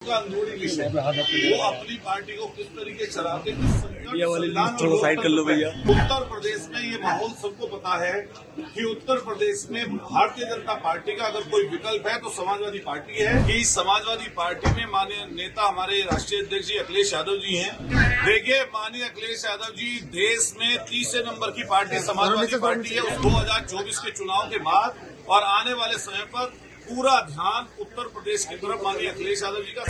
का अंदरूनी विषय वो अपनी पार्टी को किस तरीके से चलाते हैं। साइड कर लो भैया। उत्तर प्रदेश में ये माहौल सबको पता है कि उत्तर प्रदेश में भारतीय जनता पार्टी का अगर कोई विकल्प है तो समाजवादी पार्टी है। कि समाजवादी पार्टी में माननीय नेता हमारे राष्ट्रीय अध्यक्ष जी अखिलेश यादव जी हैं। देखिए माननीय अखिलेश यादव जी देश में तीसरे नंबर की पार्टी समाजवादी पार्टी है। 2024 के चुनाव के बाद और आने वाले समय पर पूरा ध्यान उत्तर प्रदेश की तरफ माननीय अखिलेश यादव जी का।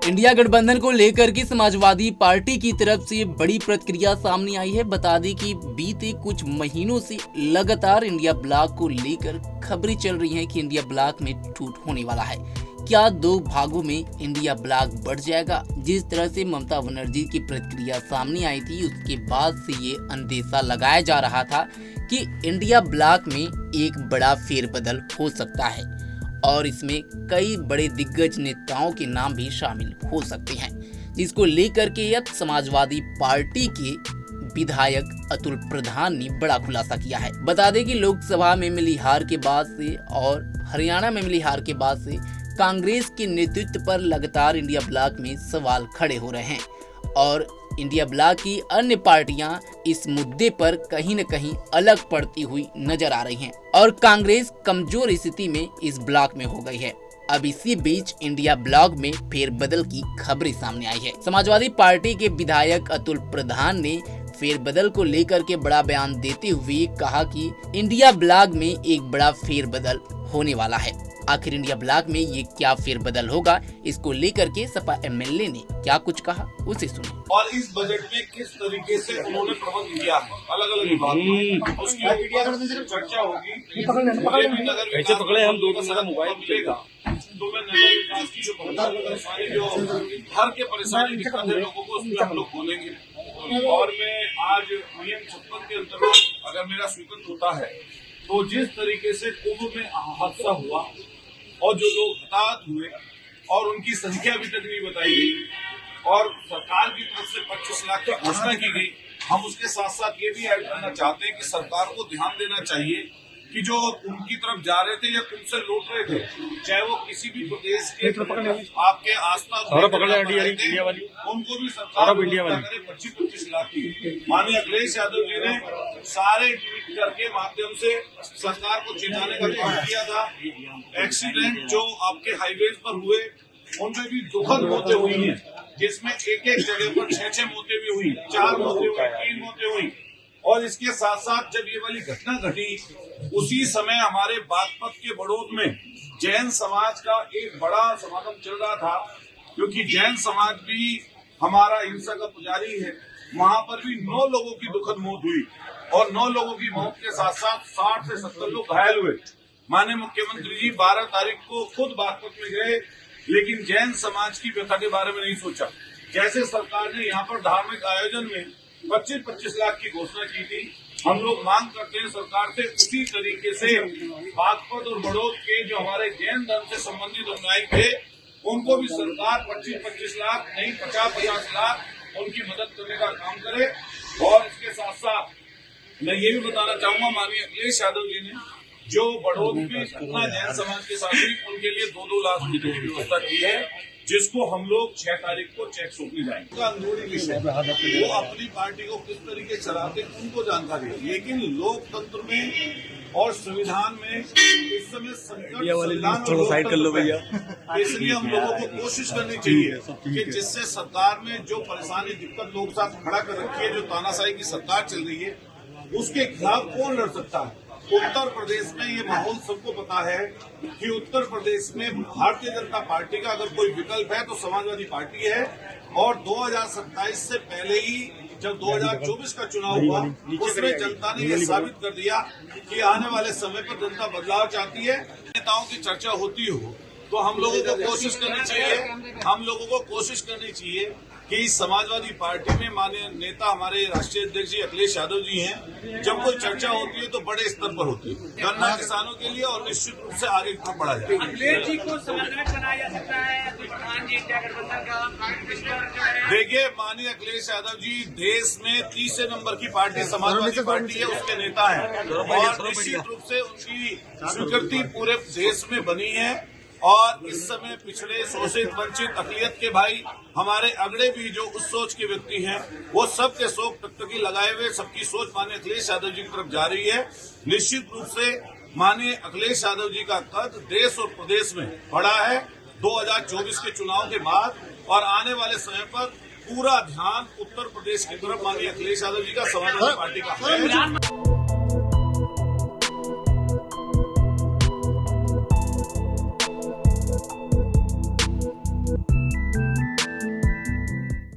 इंडिया गठबंधन को लेकर के समाजवादी पार्टी की तरफ से बड़ी प्रतिक्रिया सामने आई है। बता दें कि बीते कुछ महीनों से लगातार इंडिया ब्लॉक को लेकर खबरें चल रही हैं कि इंडिया ब्लॉक में टूट होने वाला है। क्या 2 भागों में इंडिया ब्लॉक बढ़ जाएगा? जिस तरह से ममता बनर्जी की प्रतिक्रिया सामने आई थी उसके बाद से ये अंदेशा लगाया जा रहा था कि इंडिया ब्लॉक में एक बड़ा फेरबदल हो सकता है और इसमें कई बड़े दिग्गज नेताओं के नाम भी शामिल हो सकते हैं, जिसको लेकर के अब समाजवादी पार्टी के विधायक अतुल प्रधान ने बड़ा खुलासा किया है। बता दें कि लोकसभा में मिली हार के बाद से और हरियाणा में मिली हार के बाद से कांग्रेस के नेतृत्व पर लगातार इंडिया ब्लॉक में सवाल खड़े हो रहे हैं और इंडिया ब्लॉक की अन्य पार्टियां इस मुद्दे पर कहीं न कहीं अलग पड़ती हुई नजर आ रही हैं और कांग्रेस कमजोर स्थिति में इस ब्लॉक में हो गई है। अब इसी बीच इंडिया ब्लॉक में फेरबदल की खबरें सामने आई है। समाजवादी पार्टी के विधायक अतुल प्रधान ने फेरबदल को लेकर के बड़ा बयान देते हुए कहा कि इंडिया ब्लॉक में एक बड़ा फेरबदल होने वाला है। आखिर इंडिया ब्लॉक में ये क्या फेरबदल होगा, इसको लेकर के सपा एमएलए ने क्या कुछ कहा उसे सुने। और इस बजट में किस तरीके से उन्होंने प्रबंध किया है अलग अलग विभागों उसकी चर्चा होगी। ऐसे पकड़े हम दो मोबाइल मिलेगा तो मैं नगर विकास की जो परेशानी जो हर के परेशानी दिक्कत है लोगों को उसमें हम लोग बोलेंगे। और मैं आज नियम 56 के अंतर्गत अगर मेरा स्वीकृत होता है तो जिस तरीके से कुंभ में हादसा हुआ और जो लोग हताहत हुए और उनकी संख्या अभी तक नहीं बताई गई और सरकार की तरफ से 25 लाख की घोषणा की गई, हम उसके साथ साथ ये भी ऐड करना चाहते हैं कि सरकार को ध्यान देना चाहिए कि जो उनकी तरफ जा रहे थे या कुंभ से लौट रहे थे, चाहे वो किसी भी प्रदेश के आपके आसपास उनको भी सरकार 25-25 लाख की। माननीय अखिलेश यादव जी ने सारे ट्वीट करके माध्यम से सरकार को चिढ़ाने का काम किया था। एक्सीडेंट जो आपके हाईवेज पर हुए उनमें भी दुखद मौतें हुई हैं, जिसमें एक जगह पर 6 मौतें भी हुई, 4 मौतें हुई, 3 मौतें हुई। और इसके साथ साथ जब ये वाली घटना घटी उसी समय हमारे बागपत के बड़ौद में जैन समाज का एक बड़ा समागम चल रहा था, क्योंकि जैन समाज भी हमारा हिंसा का पुजारी है। वहां पर भी 9 लोगों की दुखद मौत हुई और 9 लोगों की मौत के साथ साथ 60 से 70 लोग घायल हुए। माननीय मुख्यमंत्री जी 12 तारीख को खुद बागपत में गए, लेकिन जैन समाज की व्यथा के बारे में नहीं सोचा। जैसे सरकार ने यहाँ पर धार्मिक आयोजन में 25-25 लाख की घोषणा की थी, हम लोग मांग करते हैं सरकार से उसी तरीके से बागपत और बड़ौद के जो हमारे जैन धर्म से संबंधित अनुयायी थे उनको भी सरकार 25-25 लाख नहीं 50-50 लाख उनकी मदद करने का काम करे। और इसके साथ साथ मैं ये भी बताना चाहूंगा माननीय अखिलेश यादव जी ने जो बड़ौद में घटना जैन समाज के साथ हुई उनके लिए 2-2 लाख रुपए की व्यवस्था की है, जिसको हम लोग 6 तारीख को चेक सौंपने जाएंगे। का अंदरूनी विषय वो अपनी पार्टी को किस तरीके से चलाते हैं उनको जानकारी है, लेकिन लोकतंत्र में और संविधान में इस समय संकट साइड कर लो भैया। इसलिए हम लोगों को कोशिश करनी चाहिए कि जिससे सरकार में जो परेशानी दिक्कत लोग साथ खड़ा कर रखी है, जो तानाशाही की सरकार चल रही है, उसके खिलाफ कौन लड़ सकता है। उत्तर प्रदेश में ये माहौल सबको पता है कि उत्तर प्रदेश में भारतीय जनता पार्टी का अगर कोई विकल्प है तो समाजवादी पार्टी है। और 2027 से पहले ही जब 2024 का चुनाव हुआ उसमें जनता ने ये साबित कर दिया कि आने वाले समय पर जनता बदलाव चाहती है। नेताओं की चर्चा होती हो तो हम लोगों को कोशिश करनी चाहिए कि समाजवादी पार्टी में माननीय नेता हमारे राष्ट्रीय अध्यक्ष जी अखिलेश यादव जी हैं। जब कोई चर्चा होती है तो बड़े स्तर पर होती है, गन्ना किसानों के लिए और निश्चित रूप से आगे बढ़ा जाए। अखिलेश जी को समन्वयक बनाया जा सकता है इंडिया गठबंधन का। देखिए माननीय अखिलेश यादव जी देश में तीसरे नंबर की पार्टी समाजवादी पार्टी है, उसके नेता हैं और निश्चित रूप से उनकी स्वीकृति पूरे देश में बनी है। और इस समय पिछड़े शोषित वंचित अकलियत के भाई हमारे अगड़े भी जो उस सोच के व्यक्ति हैं वो सबके शोक टकटकी लगाए हुए सबकी सोच माननीय अखिलेश यादव जी की तरफ जा रही है। निश्चित रूप से माननीय अखिलेश यादव जी का कद देश और प्रदेश में बढ़ा है 2024 के चुनाव के बाद, और आने वाले समय पर पूरा ध्यान उत्तर प्रदेश की तरफ माननीय अखिलेश यादव जी का समाजवादी पार्टी का है।